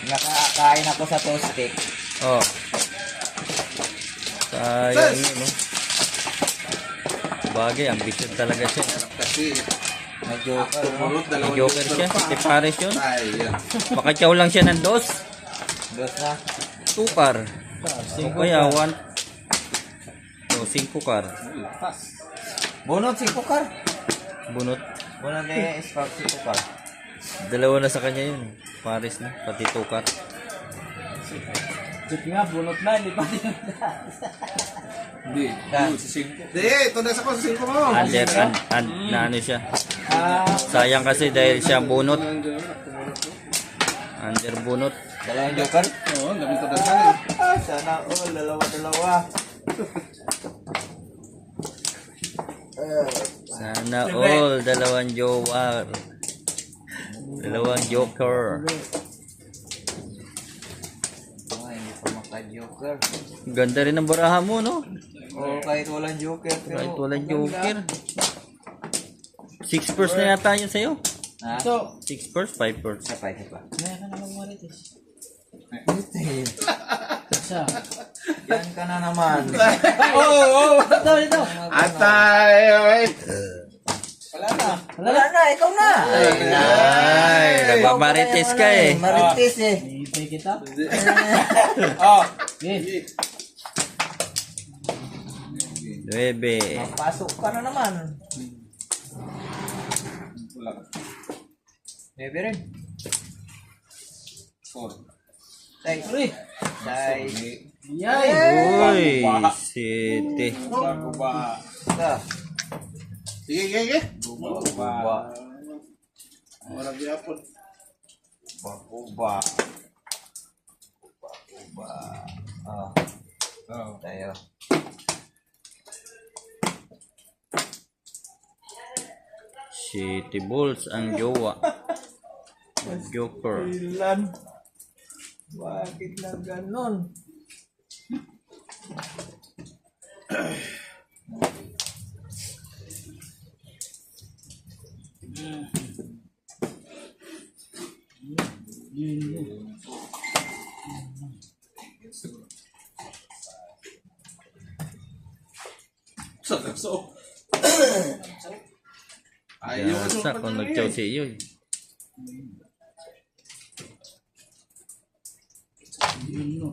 nakakain ako sa toastic. Oh. Sayang yun, no? Bagay, ambitious talaga siya. Kasi, May joker, no? May joker siya. Si Paris yun. ay, Makatyaw lang siya ng dos. Dos na. 2 car. O kaya 1. O, 5 car. Bunot, 5 car. Bunot. Bunot ni Spark, 5 car. Dalawa na sa kanya yun. Paris na. Pati 2 car. Sige nga, bunot na, hindi pa din. hindi. Hindi, ito na sa ko, sa 5 mo. Na ano siya. Sayang kasi dahil siya bunot. Under bunot. Dalawang joker. Oo, gamit ko na sana. Sana all, dalawa. Sana all. Dalawang joker. Dalawang joker. Hindi pa maka-joker. Ganda rin ang baraha mo, no? Oo, kahit walang joker. Pero Kahit walang joker. 6 first na yata yun sa'yo. Ha? So, 6 first, 5 first. Isa pa. meron na naman marites. Isa. Yan ka na naman. Dito. Atay, wait. Wala na, ikaw na. Ay, nagmamarites ka eh. Marites eh. Ibay kita. Oh, Okay. 9. Pasok ka na naman. wala ka. Maybe rin. 4. Tay. Tay. Yay! Uy, city. Bago ba? Isa. Sige, sige, sige. Buba. Marami yapon. Buba. Ah, Oo. tayo. City Bulls ang jowa. Joker. Ilan? Bakit na ganon? So. Ayaw Kaya sa kung nagtiyaw si iyo. Yun, no.